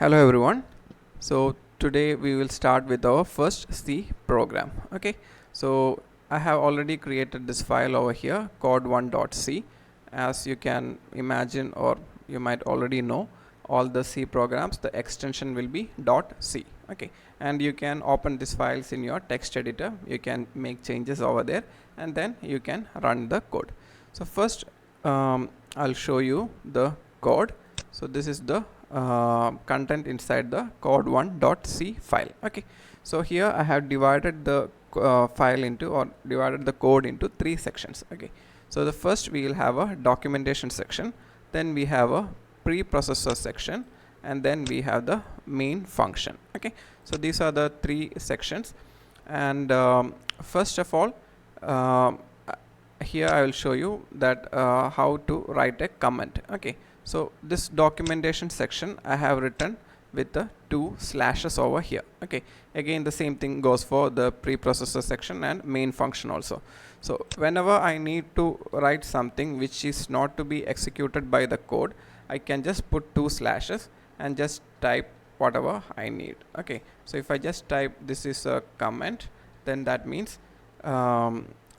Hello everyone. So today we will start with our first C program. Okay. So I have already created this file over here, code1.c. As you can imagine, or you might already know, all the C programs, the extension will be .c. Okay. And you can open these files in your text editor. You can make changes over there and then you can run the code. So first I'll show you the code. So this is the content inside the code1.c file. Okay, so here I have divided the file into, or divided the code into 3 sections. Okay, so the first we will have a documentation section, then we have a preprocessor section, and then we have the main function. Okay, so these are the 3 sections. And first of all, here I will show you that how to write a comment. Okay, so this documentation section I have written with the 2 slashes over here. Okay, again the same thing goes for the preprocessor section and main function also. So whenever I need to write something which is not to be executed by the code, I can just put 2 slashes and just type whatever I need. Okay, so if I just type this is a comment, then that means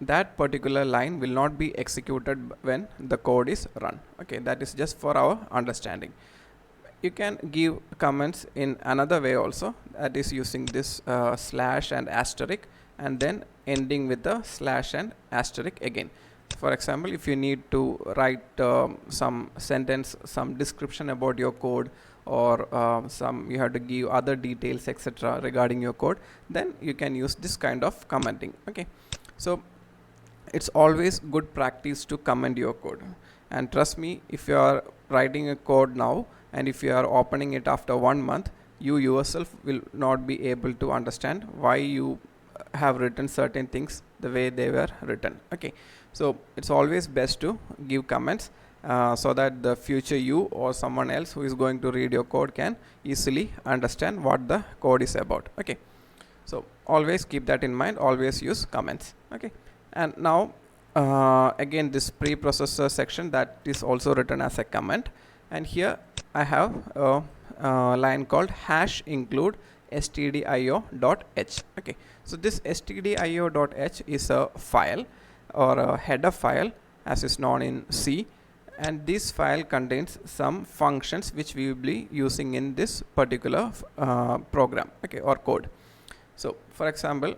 that particular line will not be executed when the code is run. Okay, that is just for our understanding. You can give comments in another way also, that is using this slash and asterisk and then ending with the slash and asterisk again. For example, if you need to write some sentence, some description about your code, or you have to give other details etc regarding your code, then you can use this kind of commenting. Okay, so it's always good practice to comment your code, and trust me, if you are writing a code now and if you are opening it after 1 month, you yourself will not be able to understand why you have written certain things the way they were written. Okay, so it's always best to give comments so that the future you or someone else who is going to read your code can easily understand what the code is about. Okay, so always keep that in mind, always use comments. Okay, and now again this preprocessor section, that is also written as a comment, and here I have a line called hash include stdio.h. okay, so this stdio.h is a file or a header file as is known in C, and this file contains some functions which we will be using in this particular program, okay, or code. So for example,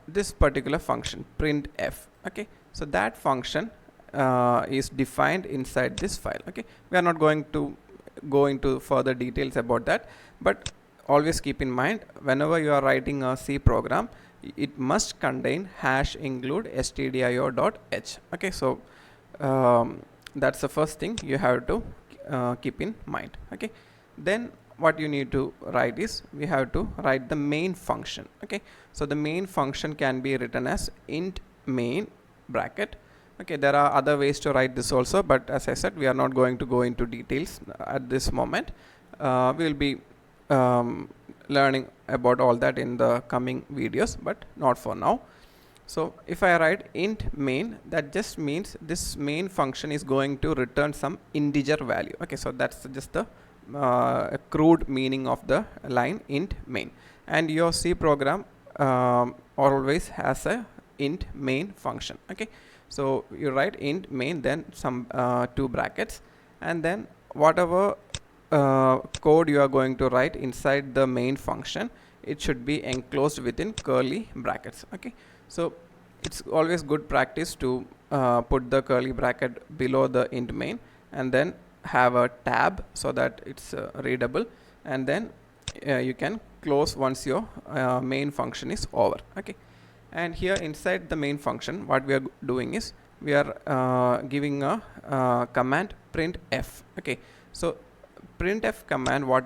this particular function printf, okay, so that function is defined inside this file. Okay, we are not going to go into further details about that, but always keep in mind, whenever you are writing a C program, it must contain hash include stdio.h. okay, so that's the first thing you have to keep in mind. Okay, then what you need to write is, we have to write the main function. Okay, so the main function can be written as int main bracket. Okay, there are other ways to write this also, but as I said, we are not going to go into details at this moment. We will be learning about all that in the coming videos, but not for now. So if I write int main, that just means this main function is going to return some integer value. Okay, so that's just the a crude meaning of the line int main, and your C program always has a int main function. Okay, so you write int main, then some 2 brackets, and then whatever code you are going to write inside the main function, it should be enclosed within curly brackets. Okay, so it's always good practice to put the curly bracket below the int main and then have a tab so that it's readable, and then you can close once your main function is over. Okay, and here inside the main function, what we are doing is, we are giving a command printf. Okay, so printf command, what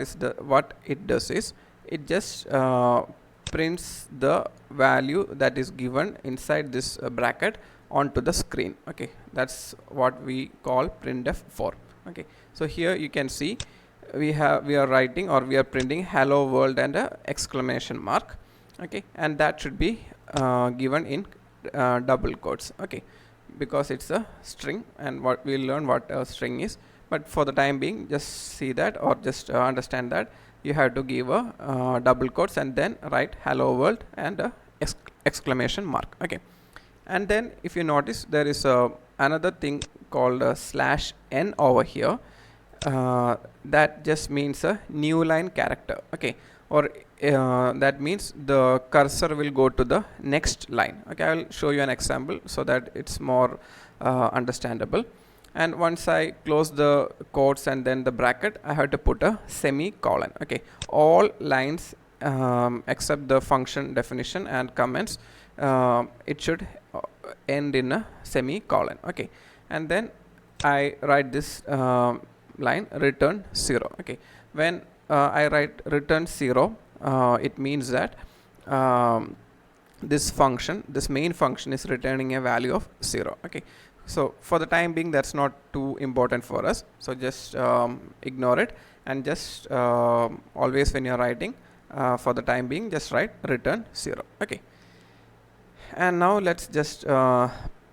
it does is, it just prints the value that is given inside this bracket onto the screen. Okay, that's what we call printf for. Okay, so here you can see we are writing, or we are printing hello world and a exclamation mark. Okay, and that should be given in double quotes. Okay, because it's a string, and what we'll learn what a string is but for the time being just see that, or just understand that you have to give a double quotes and then write hello world and a exclamation mark. Okay, and then if you notice there is another thing called slash n over here. That just means a new line character. Okay, or that means the cursor will go to the next line. Okay, I will show you an example so that it's more understandable. And once I close the quotes and then the bracket, I have to put a semicolon. Okay, all lines except the function definition and comments, it should end in a semicolon. Okay, and then I write this line return 0. Okay, when I write return 0, it means that this function, this main function, is returning a value of 0. Okay, so for the time being that's not too important for us, so just ignore it, and just always when you're writing, for the time being just write return 0. Okay, and now let's just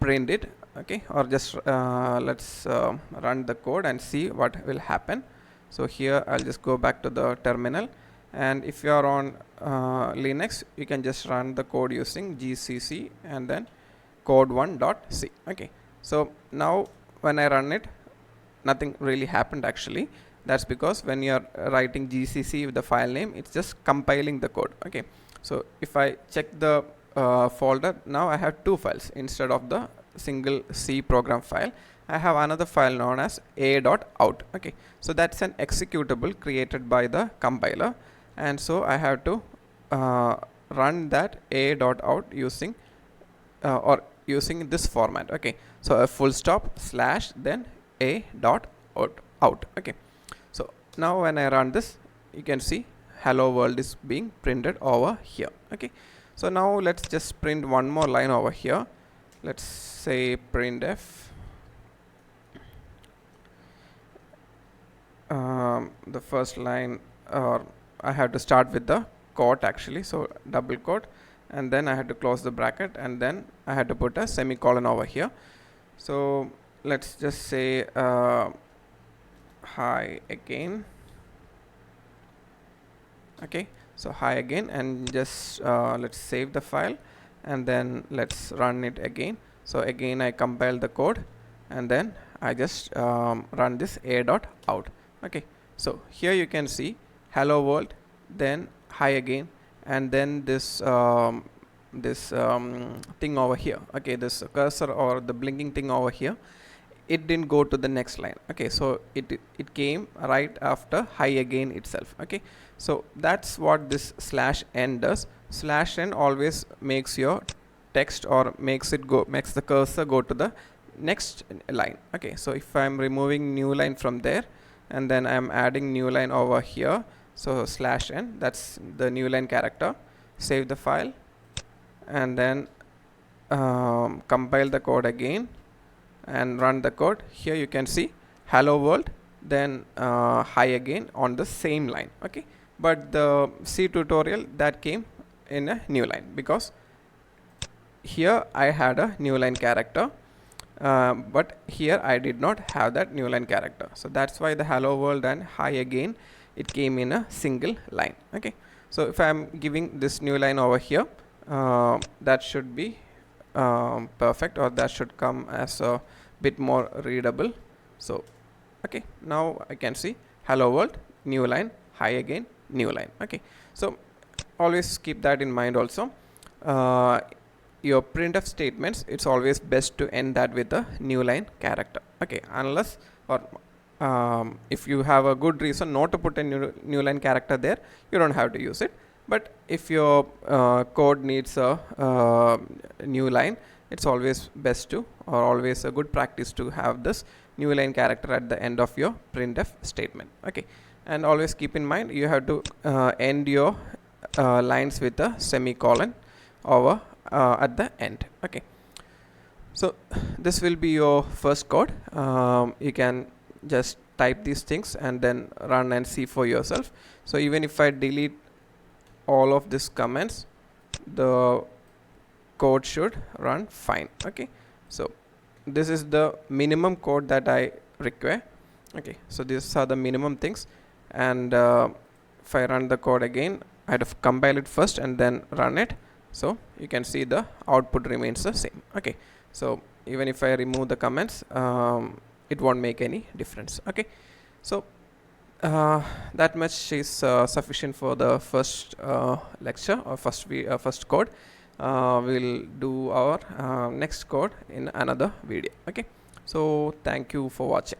print it. Okay, or just let's run the code and see what will happen. So here I'll just go back to the terminal, and if you are on Linux, you can just run the code using gcc and then code1.c. okay, so now when I run it, nothing really happened actually. That's because when you are writing gcc with the file name, it's just compiling the code. Okay, so if I check the folder, now I have two files instead of the single C program file. I have another file known as a.out. okay, so that's an executable created by the compiler, and so I have to run that a.out using or using this format. Okay, so a full stop slash then a.out. Okay, so now when I run this, you can see hello world is being printed over here. Okay, so now let's just print one more line over here. Let's say printf the first line, or I have to start with the quote actually, so double quote, and then I had to close the bracket, and then I had to put a semicolon over here. So let's just say hi again. Okay, so hi again, and just let's save the file, and then let's run it again. So again I compile the code, and then I just run this a.out. okay, so here you can see hello world, then hi again, and then this thing over here. Okay, this cursor or the blinking thing over here, it didn't go to the next line. Okay, so it came right after hi again itself. Okay, so that's what this slash n does. Slash n always makes your text, or makes the cursor go to the next line. Okay, so if I'm removing new line from there, and then I'm adding new line over here, so slash n, that's the new line character. Save the file, and then compile the code again and run the code. Here you can see hello world, then hi again on the same line. Okay, but the C tutorial that came in a new line, because here I had a new line character, but here I did not have that new line character. So that's why the hello world and hi again, it came in a single line. Okay, so if I'm giving this new line over here, that should be perfect, or that should come as a bit more readable. So okay, now I can see hello world, new line, hi again, new line. Okay, so always keep that in mind also. Your printf statements, it's always best to end that with a new line character. Okay, unless or if you have a good reason not to put a new line character there, you don't have to use it. But if your code needs a new line, it's always best to, or always a good practice to have this new line character at the end of your printf statement. Okay, and always keep in mind you have to end your lines with a semicolon over at the end. Okay, so this will be your first code. You can just type these things and then run and see for yourself. So even if I delete all of these comments, the code should run fine. Okay, so this is the minimum code that I require. Okay, so these are the minimum things, and if I run the code again, I have to compile it first and then run it. So you can see the output remains the same. Okay, so even if I remove the comments, it won't make any difference. Okay, so that much is sufficient for the first lecture or first code. We'll do our next code in another video. Okay, so thank you for watching.